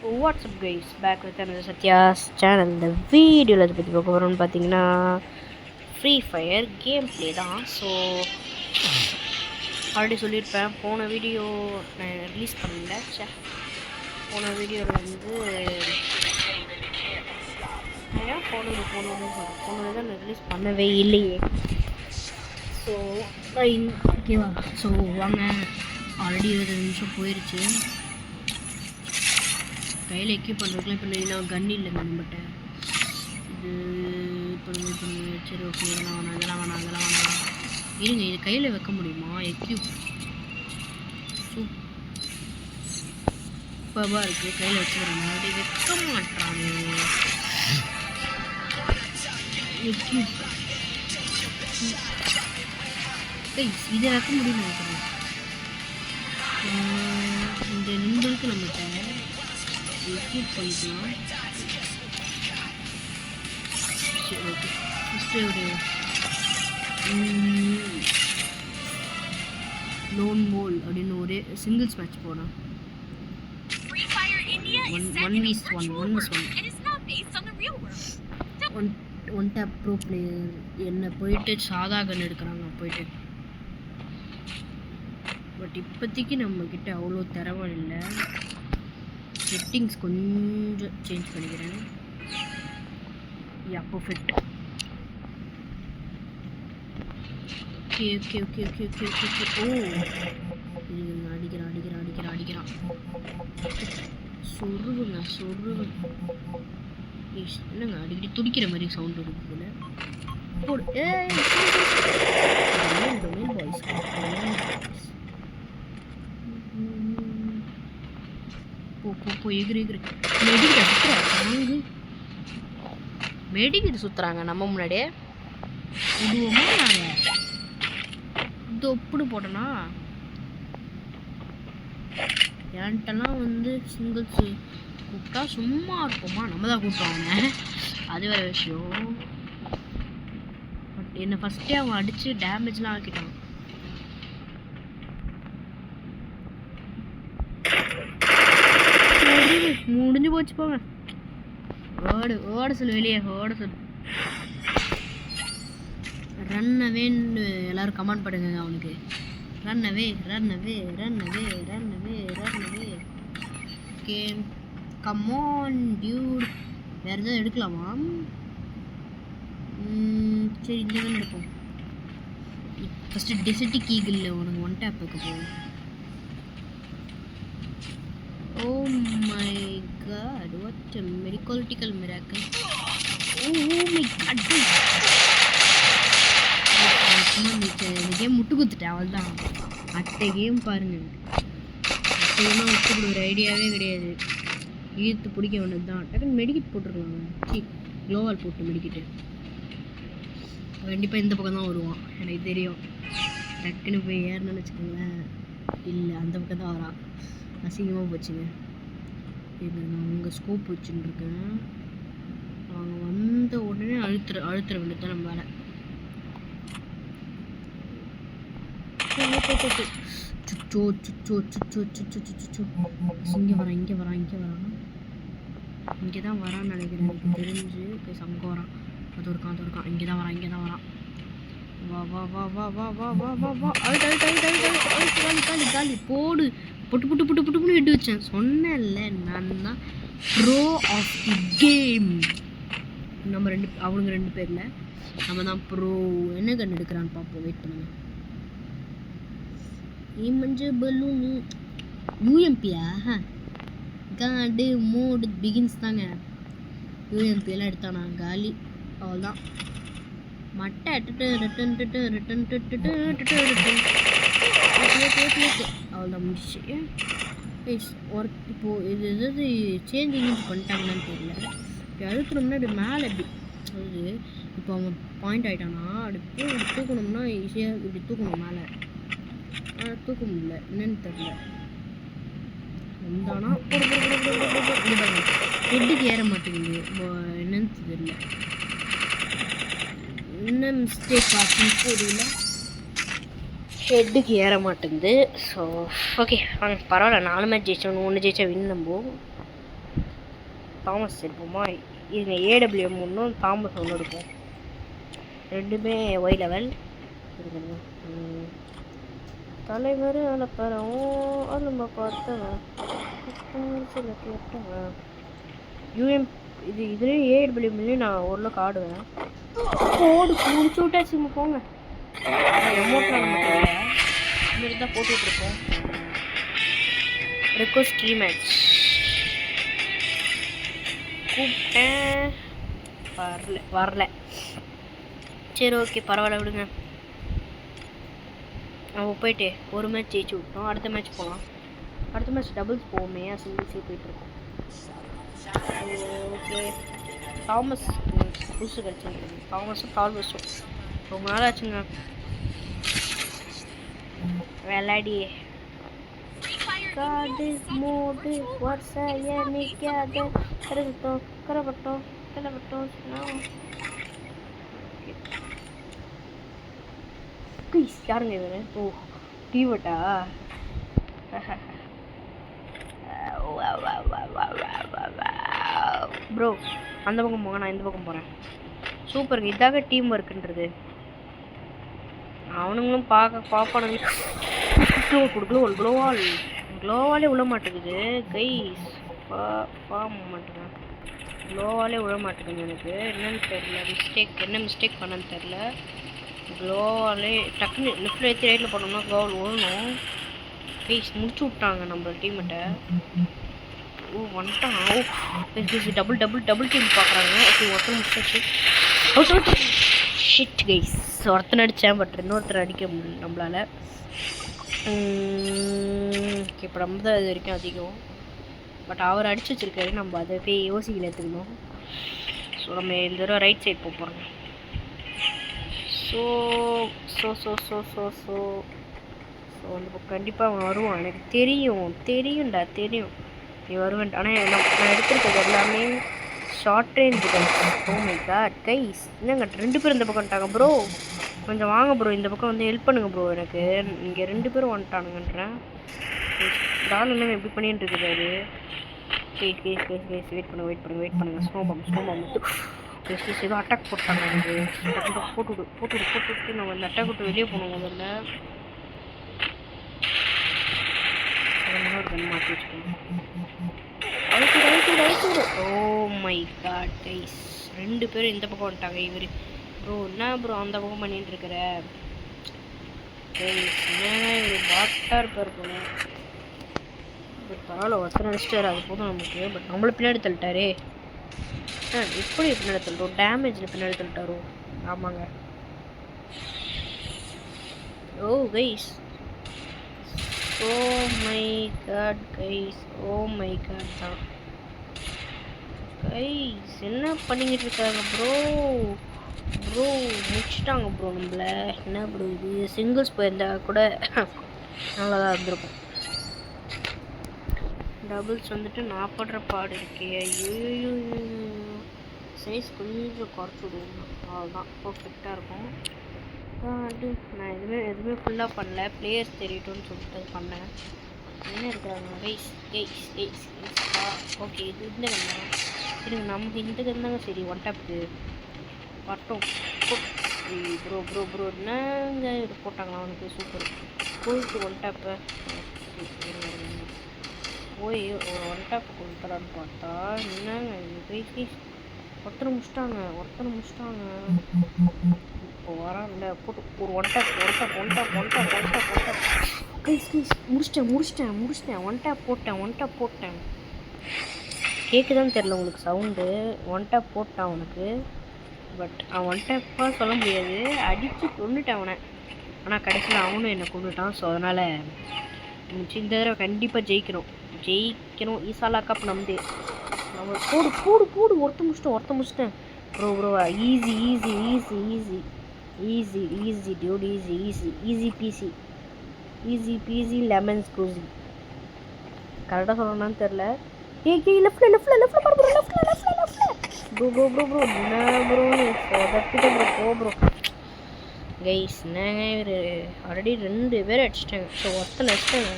What's up guys, back with another Satya's channel. இந்த வீடியோவில் அதை பற்றி பார்க்க போகிறோம்னு பார்த்தீங்கன்னா ஃப்ரீ ஃபயர் கேம் ப்ளே தான். ஸோ ஆல்ரெடி சொல்லியிருப்பேன், போன வீடியோ நான் ரிலீஸ் பண்ணல. போன வீடியோவில் வந்து போனது தான் நான் ரிலீஸ் பண்ணவே இல்லையே. ஸோ ஓகேவா, ஸோ வாங்க, ஆல்ரெடி 20 நிமிஷம் போயிடுச்சு. கையில் எக்யூப் பண்ணுறதுக்குலாம் இப்போ நான் கன் இல்லைங்க நம்மகிட்ட. இது சரி ஓகே, இதெல்லாம் வேணாம் இருங்க, இது கையில் வைக்க முடியுமா? எக்யூப் சூப்பராக இருக்குது, கையில் வச்சுக்கிறேன். அப்படி வைக்க மாட்டாங்க எக்யூப். இதை வைக்க முடியும்னு நினைக்கிறேன். இந்த நிமிடத்துக்கு நம்மகிட்ட எக்யூப் பண்ணிக்கலாம். சரி ஓகே, ஃபஸ்ட்டு ஒரு லோன் மோல் அப்படின்னு ஒரு சிங்கிள்ஸ் மேட்ச் போனோம். 1 டேப் ப்ரோ பிளேயர் என்ன போயிட்டு சாதா கன் எடுக்கிறாங்க போயிட்டு. பட் இப்போதைக்கு நம்மக்கிட்ட அவ்வளோ திறமை இல்லை. செட்டிங்ஸ் கொஞ்சம் சேஞ்ச் பண்ணிக்கிறேன். Yeah perfect. Okay okay okay okay okay okay okay ஓ அடிக்கிறான். சொருவுங்க என்னங்க அடிக்கடி துடிக்கிற மாதிரி சவுண்ட் இருக்குதுல. போடு பாய்ஸ். போ எகிரி மெடிக்கிட்டு சுற்றுறாங்க நம்ம முன்னாடியே. விடுவோமா நாங்கள்? இது ஒப்பிடு போட்டோன்னா என்கிட்டலாம் வந்து சிங்கிள்ஸ் கூப்பிட்டா சும்மா இருப்போமா? நம்ம தான் கூப்பிட்டோம், அது வேறு விஷயம். பட் என்னை ஃபஸ்ட்டே அவன் அடித்து டேமேஜ்லாம் ஆக்கிட்டான். முடிஞ்சு போச்சு, போங்க. ஓட சொல்லு, வெளியே ஓட சொல்லு. ரன்னவேன்னு எல்லாரும் கமெண்ட் பண்ணுங்க அவனுக்கு. ரன்னவே. Okay come on dude. வேறு எதாவது எடுக்கலாமா? சரி, இந்த தான் எடுப்போம். ஃபஸ்ட்டு டெசிட்டிக் ஈகிளில் உனக்கு 1 டேப் வைக்க போகும். Oh my god, what a miracle miracle. Oh my god. இந்த கேம் முட்டு குத்துட்டேன், அவள் தான். அட்டை கேம் பாருங்கள். அட்டையெல்லாம் விட்டு கொடுக்குற ஐடியாவே கிடையாது. ஈர்த்து பிடிக்க வேண்டியது தான். டக்குன்னு மெடிக்கிட் போட்டுருக்கலாங்க. க்ளோவால் போட்டு மெடிக்கிட்டு கண்டிப்பாக இந்த பக்கம் தான் வருவான், எனக்கு தெரியும். டக்குன்னு போய் ஏறணும்னு வச்சுக்கோங்களேன். இல்லை, அந்த பக்கம் தான் வரான். அசிங்கமாக போச்சுங்க. இது நான் உங்கள் ஸ்கோப் வச்சுருக்கேன். அவங்க வந்த உடனே அழுத்துற வேண்டியது தான் நம்ம வேலை. இங்கே வரான் இங்கே தான் வரான்னு நினைக்கிறேன். எனக்கு தெரிஞ்சு அங்கே வரான். அது இருக்கான். இங்கே தான் வரான். வா காலி போடு. புட்டு இட்டு வச்சேன். சொன்னேன்ல, நான் தான் ப்ரோ ஆஃப் தி கேம். நம்ம அவனுங்க 2 பேரில் நம்ம தான் ப்ரோ. என்ன கண் எடுக்கிறான்னு பார்ப்போம், வெயிட் பண்ணுங்க. மஞ்சள் பலூனு யூஎம்பியா? காடு மோடு பிகின்ஸ் தாங்க. யூஎம்பியெல்லாம் எடுத்தானா காலி, அவ்வளோதான். மட்டை ரிட்டன் அவ்வளோதான், முடிச்சு. இப்போது இது எதாவது சேஞ்சிங் பண்ணிட்டாங்கன்னு தெரியல. இப்படி அழுத்தணும்னா இப்படி மேலே இப்படி அது இப்போ அவன் பாயிண்ட் ஆகிட்டானா அப்படி தூக்கணும்னா ஈஸியாக இப்படி தூக்கணும் மேலே. தூக்க முடியல, என்னன்னு தெரியல. வந்தானா ஹெட்டுக்கு ஏற மாட்டேங்குது, என்னன்னு தெரியல. என்ன மிஸ்டேக் ஆச்சுன்னு தெரியல, ஹெட்டுக்கு ஏற மாட்டேங்குது. ஸோ ஓகே வாங்க, பரவாயில்ல. 4 மேட்ச் ஜெயிச்சோம், 1 ஜெயிச்சா வின். நம்ம தாமஸ் எடுப்போமா? இதுங்க ஏடபிள்யூஎம் ஒன்றும் தாமஸ் ஒன்று எடுப்போம். ரெண்டுமே ஒய் லெவல் இருக்குங்க. தலைவர் அனுப்புறவும் அலும்ப பார்த்தவன் சில கேட்டவன் யூஎம் இதுலேயும் ஏடபிள்யூஎம்லேயும் நான் ஓரளவுக்கு ஆடுவேன். போடு முடிச்சு விட்டாச்சு போங்க. எமௌண்ட்லாம் நம்ம தேவை இதுமாரி தான் போட்டுட்ருக்கோம். ரெக்வஸ்ட் ரீமேட்ச் கூப்பிட்டேன், வரல. சரி ஓகே பரவாயில்ல விடுங்க. நம்ம போயிட்டு ஒரு மேட்ச் ஜெயிச்சு விட்டோம். அடுத்த மேட்ச் போகலாம். அடுத்த மேட்ச் டபுள்ஸ் போவோமே, சிங்கிள்ஸே போயிட்டுருக்கோம். ஓகே தாமஸ் புதுசு கிடச்சிருக்கு. தாமஸும் தால்வஸும் ரொம்ப நாள் ஆச்சுங்க விளையாடி. காடு மூடு வருஷம் நிற்காத கரைப்பட்டோம் கரைப்பட்டோம் கிளப்பட்டோம். யாருங்க இவரு? ஓ டீவட்டா? ப்ரோ அந்த பக்கம் போங்க, நான் இந்த பக்கம் போகிறேன். சூப்பருங்க, இதாக டீம் ஒர்க்குன்றது. அவனுங்களும் பார்ப்பானுங்க. கொடுக்கல ஒரு க்ளோவாலே விழ மாட்டேங்குது கைஸ். மாட்டேங்க க்ளோவாலே விழ மாட்டேங்குது. எனக்கு என்னன்னு தெரியல, என்ன மிஸ்டேக் பண்ணன்னு தெரில. க்ளோவாலே டக்குன்னு லெஃப்டில் ஏற்றி ரைட்டில் பண்ணோம்னா க்ளோவால் விழணும். கைஸ் முடிச்சு விட்டாங்க நம்ம டீமெட்டை. ஓ வந்துட்டான். ஓ டபுள் டீம் பார்க்குறாங்க. ஓகே ஒருத்தர் முடிச்சாச்சு. ஷிட் கைஸ், ஒருத்தனை அடித்தேன் பட் இன்னொருத்தர் அடிக்க முடியல நம்மளால். ஓகே இப்போ நம்ம தான் இது வரைக்கும் அதிகம். பட் அவர் அடிச்சு வச்சிருக்காரு, நம்ம அதை போய் யோசிக்கல எடுத்துக்கணும். ஸோ நம்ம இந்த தடவை ரைட் சைட் போகிறோம். ஸோ அந்த பக்கம் கண்டிப்பாக அவன் வருவான். எனக்கு தெரியும்டா நீ வருவேன். ஆனால் நான் எடுத்துருக்கிறது எல்லாமே short range guys. Oh my god guys, என்னங்க 2 பேர் இந்த பக்கம் வந்துட்டாங்க ப்ரோ. கொஞ்சம் வாங்க ப்ரோ, இந்த பக்கம் வந்து ஹெல்ப் பண்ணுங்க ப்ரோ. எனக்கு இங்கே 2 பேரும் வந்துட்டானுங்கன்றேன். டால் என்ன எப்படி பண்ணிட்டு இருக்குது? கேஸ் வெயிட் பண்ணுங்க. ஸ்னோபாம் கேஸ் ஏதோ அட்டாக் போட்டாங்க. எனக்கு போட்டு நம்ம அந்த அட்டாக் விட்டு வெளியே போகணும். முதல்ல மாற்றி வச்சுக்கோங்க. ஓ மை காட் கைஸ், 2 பேரும் இந்த பக்கம் வந்துட்டாங்க. இவர் ப்ரோ என்ன ப்ரோ அந்த பக்கம் பண்ணிட்டு இருக்கிற கைஸ்? இவர் பாட்டாக இருப்பார் போல. பட் பரவாயில்ல, ஒருத்தர் அடிச்சிட்டாரு, அது போதும் நமக்கு. பட் நம்மளை பின்னாடி தள்ளிட்டாரே. எப்படி பின்னாடி தள்ளிட்டோம்? டேமேஜில் பின்னாடி தள்ளிட்டாரோ? ஆமாங்க. Oh guys, oh my god guys, oh my god தான் கைஸ். என்ன பண்ணிக்கிட்டு இருக்காங்க ப்ரோ? முடிச்சிட்டாங்க ப்ரோ நம்மள. என்ன ப்ரோ இது? சிங்கிள்ஸ் போயிருந்தா கூட நல்லா தான் இருந்திருக்கும். டபுள்ஸ் வந்துட்டு நான் படுற பாடு இருக்கே. ஐயோ சைஸ் கொஞ்சம் குறைச்சி விடுங்க, அவ்வளோதான் பர்ஃபெக்டாக இருக்கும். நான் எதுவுமே ஃபுல்லாக பண்ணல, பிளேயர்ஸ் தெரியட்டும்னு சொல்லிட்டு பண்ணேன். என்ன இருக்கிறாங்க கைஸ். ஓகே இது இந்த கண்ணா இருங்க, நமக்கு இந்த கண்ணாங்க சரி. ஒன் டாப்க்கு வரட்டும். ப்ரோ என்னங்க இது போட்டாங்களா அவனுக்கு? சூப்பர் போயிட்டு ஒன் டாப்பை போய் ஒரு ஒன் டாப் கொடுத்துறான்னு பார்த்தா என்னங்க கைஸ் ஒருத்தனை முடிச்சிட்டாங்க. இப்போ வரான்ல போட்டு ஒரு ஒன் டாப் கைஸ் முடிச்சிட்டேன். ஒன் டாப் போட்டேன். கேட்குதான்னு தெரில உங்களுக்கு சவுண்டு. ஒன் டாப் போட்டான் அவனுக்கு. பட் அவன் ஒன் டாப்பாக சொல்ல முடியாது, அடித்து கொண்டுட்டேன் அவனை. ஆனால் கடைசியில் அவனும் என்னை கொண்டுட்டான். ஸோ அதனால் இந்த தடவை கண்டிப்பாக ஜெயிக்கணும். ஈசாலா கப் நம்பி நம்ம போடு ஒருத்த முடிச்சிட்டேன் bro. Easy dude, easy peasy lemon squeezy. கரெக்டாக சொல்லணும்னு தெரில. லெஃப்ட்ல ப்ரோ என்ன ப்ரோ ப்ரோ கைஸ். என்னங்க இவர் ஆல்ரெடி 2 பேர் அடிச்சிட்டாங்க. ஸோ ஒருத்தனை அடிச்சிட்டாங்க.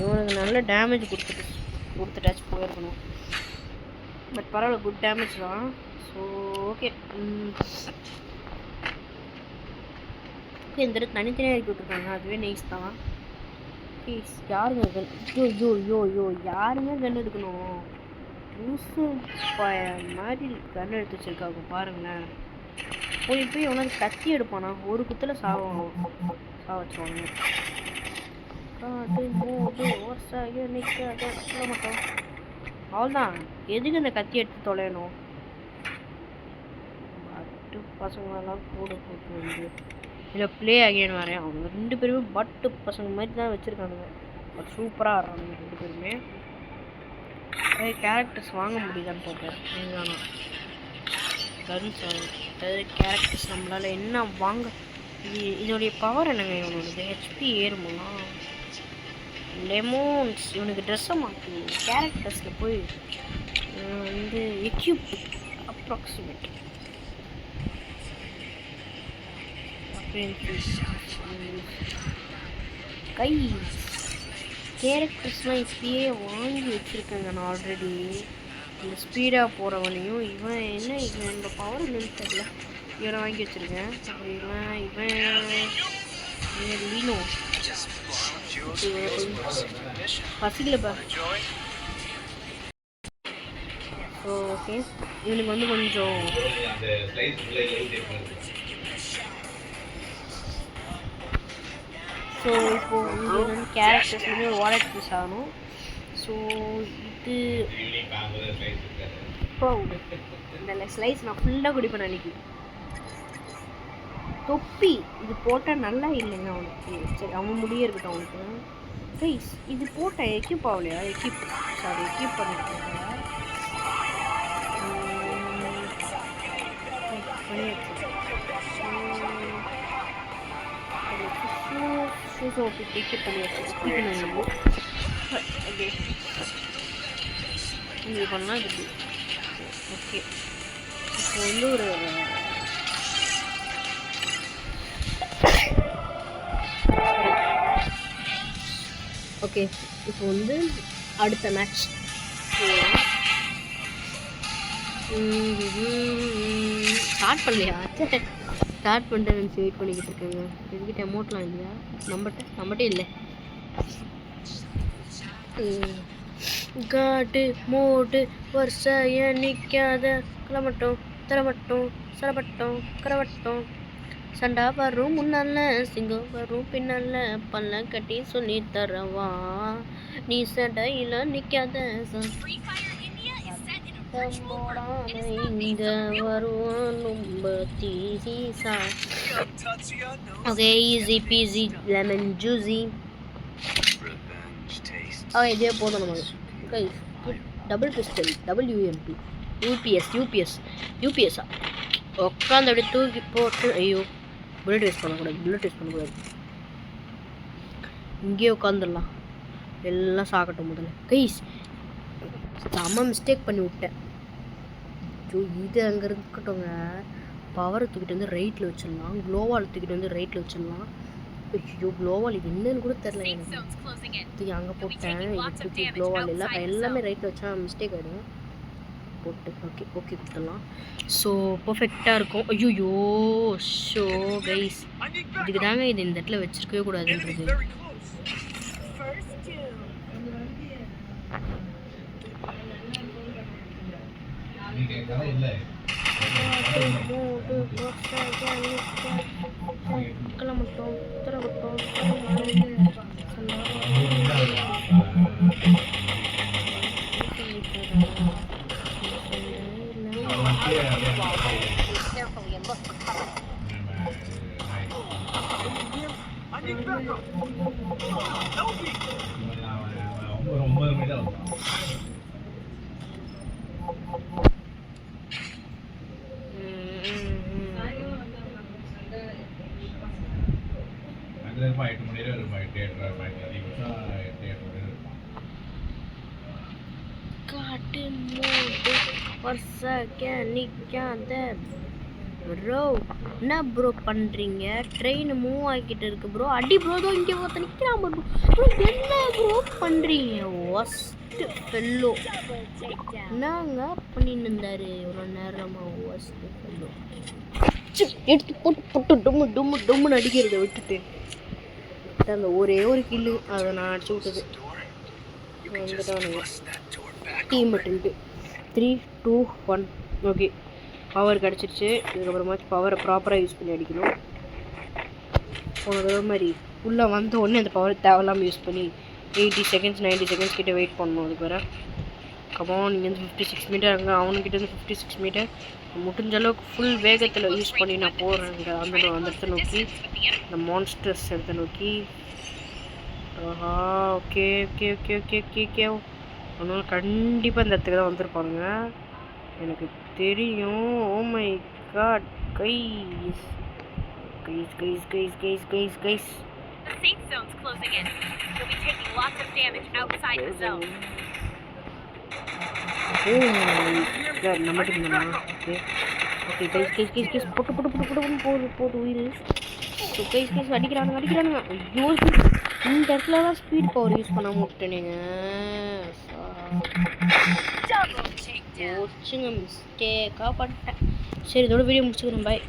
இவனுக்கு நல்ல டேமேஜ் கொடுத்துட்டாச்சு போயிருக்கணும். பட் பரவாயில்ல, குட் டேமேஜ் தான். ஸோ ஓகே ஓகே, இந்த இடத்துல தனித்தனியாக இறக்கி விட்ருக்காங்க, அதுவே நைஸ் தான். ப்ளீஸ் யாருங்க கன்? யோ யாருங்க கன் எடுக்கணும்? லூசு மாதிரி கன் எடுத்து வச்சிருக்காங்க பாருங்களேன். போய் உனக்கு கத்தி எடுப்பானா? ஒரு குத்தில் சாவச்சுவாங்க. மாட்டோம் அவ்வளோதான். எதுக்கு இந்த கத்தி எடுத்து தொலையணும்? பட்டு பசங்களெல்லாம் கூட போட்டு வந்து இல்லை ப்ளே அகைன் வரேன். அவங்க 2 பேருமே பட்டு பசங்க மாதிரி தான் வச்சுருக்கானுங்க. பட் சூப்பராக ஆடுறாங்க 2 பேருமே. நிறைய கேரக்டர்ஸ் வாங்க முடியுதான்னு பார்ப்பேன். இதுதானா கன்ஸ் கேரக்டர்ஸ் நம்மளால் என்ன வாங்க? இதோடைய பவர் என்னங்க? இவனோடது ஹெச்பி ஏறுமா? லெமோன்ஸ் இவனுக்கு ட்ரெஸ்ஸை மாற்றி கேரக்டர்ஸில் போய் வந்து எக்யூப் அப்ராக்சிமேட் கை கேரக்டர்ஸ்லாம் இப்படியே வாங்கி வச்சுருக்கேங்க நான் ஆல்ரெடி. இந்த ஸ்பீடாக போகிறவனையும் இவன் இந்த பவர் என்னன்னு தெரியல, இவனை வாங்கி வச்சுருக்கேன். இவன் லீனோ பசிக்கலப்பா. ஸோ ஓகே, இவனுக்கு வந்து கொஞ்சம் ஸோ இப்போது இங்கே வந்து கேரக்டர்ஸ் வந்து வாலெட் பீஸ் ஆகணும். ஸோ இது இப்போ இந்த ஸ்லைஸ் நான் ஃபுல்லாக குடிப்பேன் அன்றைக்கி. தொப்பி இது போட்டால் நல்லா இல்லைங்க அவனுக்கு. சரி அவன் முடியே இருக்கட்டும் அவனுக்கு. ப்ளீஸ் இது போட்டால் எக்யூப் ஆகலையா? எக்யூப் பண்ணிட்டு எக்யூப் பண்ணி வச்சு ஓகே இது பண்ணால் இது ஓகே. இப்போ வந்து ஒரு ஓகே இப்போ வந்து அடுத்த மேட்ச் ஸ்டார்ட் பண்ணலையா? ஸ்டார்ட் பண்ணிட்டு வெயிட் பண்ணிக்கிட்டு இருக்கேங்க. இதுக்கிட்ட அமௌண்ட்லாம் இல்லையா? நம்மகிட்ட இல்லை. காட்டு மோட்டு வருஷைய நிற்காத கிளம்பட்டும் சரப்பட்டும் கரவட்டும் சண்டா வரும் முன்னால சிங்கம் வரும் பின்னால பல்ல கட்டி சொல்லி தரவா நீ சண்டையில நிற்காத இங்க வருவான் ரொம்ப தீசா. Okay easy peasy lemon juicy. இதே போதும் நமக்கு. டபுள் பிஸ்டல் WMP யூபிஎஸ்ஸா உட்காந்து அப்படியே தூக்கி போட்டு. ஐயோ புல்லட் வேஸ்ட் பண்ணக்கூடாது. இங்கேயே உட்காந்துடலாம். எல்லாம் சாக்கட்டும் முதல்ல. கைஸ் செம்ம மிஸ்டேக் பண்ணி விட்டேன். இது அங்கே இருக்கட்டும்ங்க. பவரை தூக்கிட்டு வந்து ரைட்டில் வச்சிடலாம். க்ளோவால் தூக்கிட்டு வந்து ரைட்டில் வச்சிடலாம். ஐயோ க்ளோவால் இது என்னன்னு கூட தெரில எனக்கு. தூக்கி அங்கே போட்டேன். தூக்கி க்ளோவால் எல்லாமே ரைட்டில் வச்சா மிஸ்டேக் ஆகிடும். போட்டு ஓகே கொடுத்துடலாம். ஸோ பர்ஃபெக்டாக இருக்கும். ஐயோ ஷோ கைஸ் இதுக்கு தாங்க இது இந்த இடத்துல வச்சிருக்கவே கூடாதுன்றது. காட்டு மூடு வருஷக்க நிற்காத ப்ரோ. என்ன ப்ரோ பண்ணுறீங்க? ட்ரெயின் மூவ் ஆகிக்கிட்டு இருக்கு ப்ரோ. அடி ப்ரோ. இங்கே ஒருத்த நிற்கிறான் ப்ரோ. என்ன ப்ரோ பண்ணுறீங்க? Worst fellow. என்னங்க பண்ணின்னு இருந்தாரு இவ்வளோ நேரமாக? ஒஸ்ட் ஃபெல்லோ எடுத்து போட்டு போட்டு டொம்மு டொம்மு டொம்முன்னு அடிக்கிறத விட்டுட்டு அந்த ஒரே ஒரு கில்லு அதை நான் அடிச்சு விட்டது. வந்துட்டானுங்க டீம் மட்டுன்ட்டு 3, 2, 1. ஓகே, பவர் கிடச்சிருச்சு. இதுக்கப்புறமா பவரை ப்ராப்பராக யூஸ் பண்ணி அடிக்கணும். போனது மாதிரி உள்ளே வந்த உடனே அந்த பவர் தேவையில்லாமல் யூஸ் பண்ணி 80 செகண்ட்ஸ் 90 செகண்ட்ஸ் கிட்டே வெயிட் பண்ணணும். அதுக்கு வேறு கமான் இங்கேருந்து 56 மீட்டர், அங்கே அவனுக்கிட்டேருந்து 56 மீட்டர். முடிஞ்ச அளவுக்கு ஃபுல் வேகத்தில் யூஸ் பண்ணி நான் போகிறேங்க அந்த இடத்த நோக்கி, இந்த மான்ஸ்டர்ஸ் இடத்த நோக்கி. ஆஹா, okay okay okay okay okay okay. அதனால கண்டிப்பாக இந்த இடத்துக்கு தான் வந்திருப்பாங்க எனக்கு தெரியும். Oh my god guys guys guys guys guys guys guys. The safe zone's closing in. You'll be taking lots of damage outside the zone. நம்ம டீம் தானா? Okay okay guys guys guys guys போட்டு போட்டு போட்டு போட்டு போட்டு போட்டு உயிர். So guys guys அடிக்கிறானுங்க அடிக்கிறானுங்க. ஐயோ, இந்த இடத்துல தான் ஸ்பீட் பவர் யூஸ் பண்ண முட்டேனுங்க. போச்சுங்க, மிஸ்டேக்காக பண்ணிட்டேன். சரி, இதோட வீடியோ முடிச்சுக்கிறேன். பாய்.